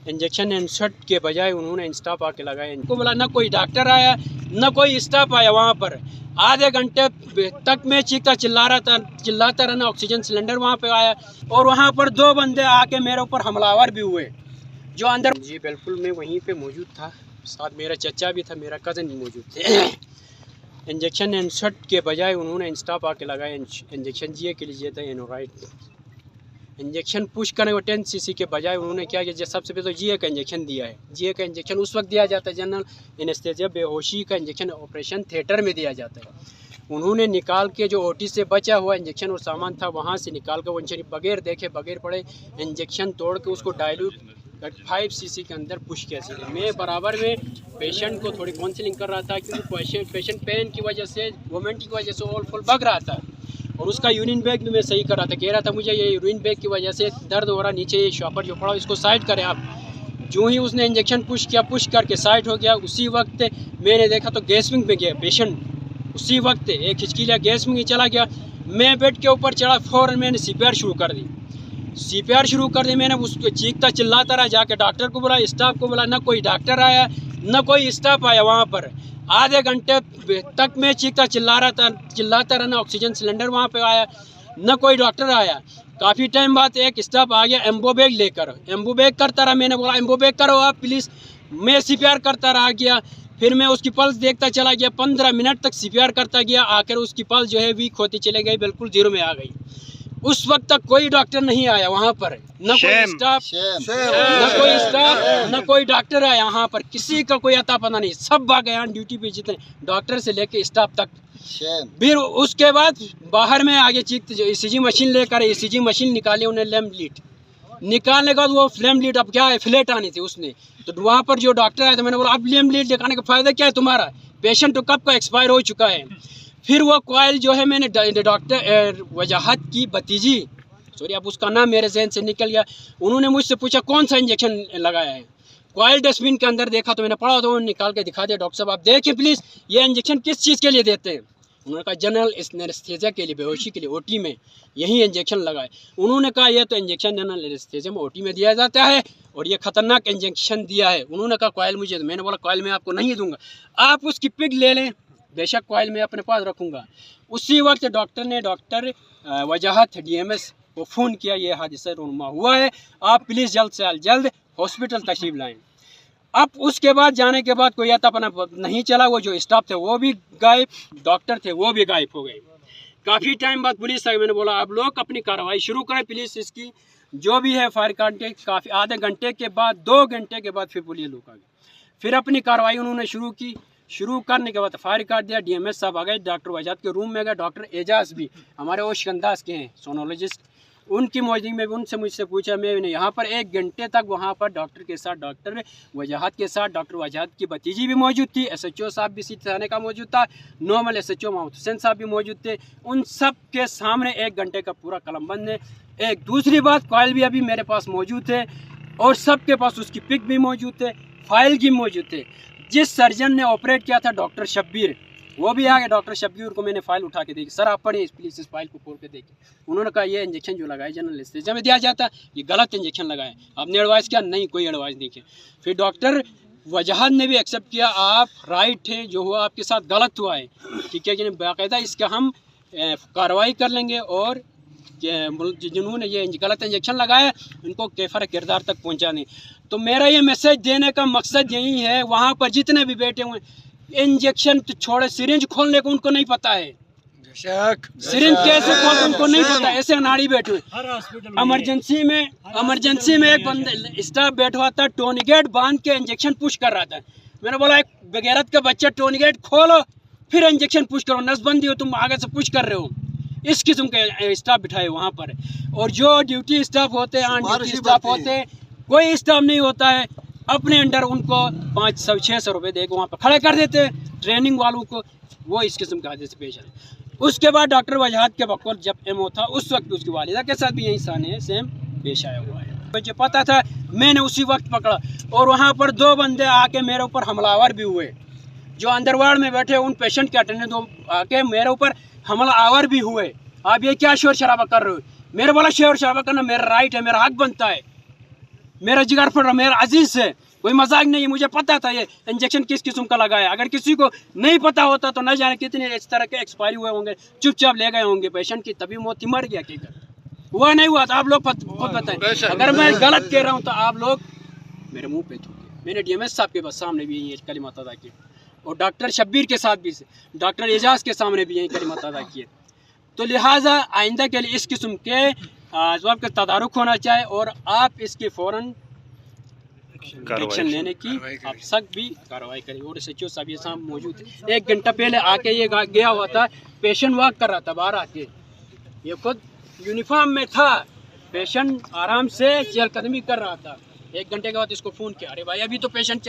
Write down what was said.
Injection insert के बजाय उन्होंने स्टाफ आके लगाया। इनको बोला ना कोई डॉक्टर आया ना कोई स्टाफ आया। वहाँ पर आधे घंटे तक मैं चीखता चिल्लाता रहा, ना ऑक्सीजन सिलेंडर वहाँ पे आया। और वहाँ पर 2 बंदे आके मेरे ऊपर हमलावर भी हुए जो अंदर। जी बिल्कुल, मैं वहीं पे मौजूद था, साथ मेरा चचा भी था, मेरा कज़न भी मौजूद थे। इंजेक्शन इंसर्ट के बजाय उन्होंने स्टाफ आके लगाया। इंजेक्शन जिए के लिए था एनोराइड। इंजेक्शन पुश करने को 10 cc के बजाय उन्होंने क्या किया, सबसे पहले तो जीए का इंजेक्शन दिया है। जीए का इंजेक्शन उस वक्त दिया जाता है जनरल एनेस्थीसिया, बेहोशी का इंजेक्शन ऑपरेशन थिएटर में दिया जाता है। उन्होंने निकाल के जो ओटी से बचा हुआ इंजेक्शन और सामान था वहाँ से निकाल कर वो बगैर देखे बगैर पड़े इंजेक्शन तोड़ के उसको डायल्यूट 5 cc के अंदर पुश किया सीधे। मैं बराबर में पेशेंट को थोड़ी काउंसलिंग कर रहा था, क्योंकि पेशेंट पेन की वजह से, वोमेंट की वजह से ऑल फुल बग रहा था। और उसका यूरिन बैग भी मैं सही कर रहा था, कह रहा था मुझे ये यूरिन बैग की वजह से दर्द हो रहा, नीचे ये शॉपर जो पड़ा इसको साइड करें आप। जो ही उसने इंजेक्शन पुश किया, पुश करके साइड हो गया, उसी वक्त मैंने देखा तो गैस विंग पे गया पेशेंट। उसी वक्त एक हिचकी लिया, गैस विंग चला गया। मैं बेड के ऊपर चढ़ा, फ़ौरन मैंने CPR शुरू कर दी। CPR शुरू कर दी मैंने, उसको चीखता चिल्लाता रहा, जाके डॉक्टर को बोला, स्टाफ को बोला, ना कोई डॉक्टर आया ना कोई स्टाफ आया। वहाँ पर आधे घंटे तक मैं चीखता चिल्लाता रहा, ना ऑक्सीजन सिलेंडर वहाँ पे आया ना कोई डॉक्टर आया। काफ़ी टाइम बाद एक स्टाफ आ गया एम्बो बैग लेकर, एम्बो बैग करता रहा। मैंने बोला एम्बो बैग करो आप प्लीज़। मैं CPR करता रहा गया, फिर मैं उसकी पल्स देखता चला गया, 15 मिनट तक CPR करता गया। आखिर उसकी पल्स जो है वीक होती चले गई, बिल्कुल 0 में आ गई। उस वक्त तक कोई डॉक्टर नहीं आया वहाँ पर, न कोई स्टाफ न कोई डॉक्टर आया वहाँ पर, किसी का कोई अता पता नहीं। सब भाग गए ड्यूटी पे, जितने डॉक्टर से लेके स्टाफ तक। फिर उसके बाद बाहर में आगे चीखते ECG मशीन लेकर, ECG मशीन निकाली उन्हें, लैम्प लीड निकालने के बाद वो फ्लैम लीड अब क्या है फ्लैट आनी थी उसने। तो वहाँ पर जो डॉक्टर आया था, मैंने बोला अब लैम्प लीड दिखाने का फ़ायदा क्या है तुम्हारा, पेशेंट तो कब का एक्सपायर हो चुका है। फिर वो कॉइल जो है मैंने डॉक्टर वजाहत की भतीजी, सॉरी अब उसका नाम मेरे जहन से निकल गया, उन्होंने मुझसे पूछा कौन सा इंजेक्शन लगाया है। कॉइल डस्टबिन के अंदर देखा तो मैंने पढ़ा तो उन्होंने निकाल के दिखा दिया, डॉक्टर साहब आप देखें प्लीज़ ये इंजेक्शन किस चीज़ के लिए देते हैं। उन्होंने कहा जनरल एनेस्थीसिया के लिए, बेहोशी के लिए, OT में यही इंजेक्शन लगाए। उन्होंने कहा यह तो इंजेक्शन जनरल एनेस्थीसिया में OT में दिया जाता है और ये ख़तरनाक इंजेक्शन दिया है। उन्होंने कहा कॉइल मुझे, मैंने बोला कॉइल मैं आपको नहीं दूंगा, आप उसकी पिक ले लें, बेशक कॉइल मैं अपने पास रखूँगा। उसी वक्त डॉक्टर वजाहत DMS को फ़ोन किया, ये हादसा रूनुमा हुआ है, आप प्लीज़ जल्द से जल्द हॉस्पिटल तशरीफ लाएँ। अब उसके बाद जाने के बाद कोई आता पना नहीं चला, वो जो स्टाफ थे वो भी गायब, डॉक्टर थे वो भी गायब हो गए। काफ़ी टाइम बाद पुलिस आई, मैंने बोला आप लोग अपनी कार्रवाई शुरू करें प्लीज़, इसकी जो भी है फायर कांटेक्ट। काफ़ी आधे घंटे के बाद, 2 घंटे के बाद फिर पुलिस लोग आ गए, फिर अपनी कार्रवाई उन्होंने शुरू की। शुरू करने के बाद फायर काट दिया, DMS साहब आ गए, डॉक्टर वजाहत के रूम में गए, डॉक्टर एजाज भी हमारे ओशकंदाज के हैं सोनोलॉजिस्ट, उनकी मौजूदगी में उनसे मुझसे पूछा। मैंने यहाँ पर 1 घंटे तक वहाँ पर डॉक्टर के साथ, डॉक्टर वजाहत के साथ, डॉक्टर वजाहत की भतीजी भी मौजूद थी, SHO साहब भी इसी थाने का मौजूद था, नॉर्मल SHO मोहम्मद हुसैन साहब भी मौजूद थे। उन सब के सामने 1 घंटे का पूरा कलम बंद है। एक दूसरी बात, कॉइल भी अभी मेरे पास मौजूद थे और सबके पास उसकी पिक भी मौजूद थे, फाइल भी मौजूद थे। जिस सर्जन ने ऑपरेट किया था डॉक्टर शब्बीर, वो भी आ गए। डॉक्टर शब्बीर को मैंने फाइल उठा के देखी, सर आप पढ़िए प्लीज़ इस फाइल को खोल के देखिए। उन्होंने कहा ये इंजेक्शन जो लगाया जनरल एनेस्थीसिया में दिया जाता है, ये गलत इंजेक्शन लगाए। आपने एडवाइस किया, नहीं कोई एडवाइस नहीं किया। फिर डॉक्टर वजाहत ने भी एक्सेप्ट किया, आप राइट हैं, जो हुआ आपके साथ गलत हुआ है, ठीक है कि नहीं, बाकायदा इसका हम कार्रवाई कर लेंगे और जिन्होंने ये गलत इंजेक्शन लगाया उनको कैफर किरदार तक पहुँचाने। तो मेरा ये मैसेज देने का मकसद यही है, वहाँ पर जितने भी बैठे हुए इंजेक्शन तो छोड़े, सिरिंज खोलने को उनको नहीं पता है, सिरिंज कैसे खोलते उनको नहीं पता, ऐसे नाड़ी बैठे हुए। इमरजेंसी में एक बंदा स्टाफ बैठा हुआ था, टोनीगेट बांध के इंजेक्शन पुश कर रहा था। मैंने बोला एक बेगैरत का बच्चा, टोनीगेट खोलो फिर इंजेक्शन पुश करो, नसबंदी हो, तुम आगे से पुश कर रहे हो। इस किस्म के स्टाफ बिठाए वहाँ पर। और जो ड्यूटी स्टाफ होते हैं, ड्यूटी स्टाफ होते हैं, कोई स्टाफ नहीं होता है, अपने अंडर उनको 500-600 रुपये दे के वहाँ पर खड़े कर देते हैं ट्रेनिंग वालों को। वो इस किस्म का हादसे पेश है। उसके बाद डॉक्टर वजाहत के वक़्त जब MO था, उस वक्त उसकी वालिदा के साथ भी यही साने सेम पेश आया हुआ है। मुझे पता था, मैंने उसी वक्त पकड़ा और वहाँ पर 2 बंदे आके मेरे ऊपर हमलावर भी हुए, जो अंदर वार्ड में बैठे उन पेशेंट के अटेंडेंट आके मेरे ऊपर हमलावर भी हुए। आप ये क्या शोर शराबा कर रहे हो? मेरे बोला शोर शराबा करना मेरा राइट है, मेरा हक बनता है। मेरा जिगर फट रहा, मेरा अजीज है, कोई मजाक नहीं है। मुझे पता था ये इंजेक्शन किस किस्म का लगाया। अगर किसी को नहीं पता होता तो न जाने कितने इस तरह के एक्सपायरी हुए होंगे, चुपचाप ले गए होंगे पेशेंट की, तभी मौत ही, मर गया। हुआ नहीं हुआ तो आप लोग खुद बताएं। अगर मैं गलत कह रहा हूँ तो आप लोग मेरे मुंह पे थूके। मैंने DMS साहब के बस सामने भी यही कलिमात अदा की, और डॉक्टर शब्बीर के साथ भी, डॉक्टर एजाज के सामने भी यही कलिमात अदा किए। तो लिहाजा आइंदा के लिए इस किस्म के जवाब का तदारुक होना चाहिए, और आप इसकी फ़ौरन एक्शन लेने की आप सख्त भी कार्रवाई करें। और SHO साहब ये साहब मौजूद है, 1 घंटा पहले आके ये गया हुआ था, पेशेंट वॉक कर रहा था बाहर आके, ये खुद यूनिफॉर्म में था, पेशेंट आराम से चहलकदमी कर रहा था। 1 घंटे के बाद इसको फ़ोन किया, अरे भाई अभी तो पेशेंट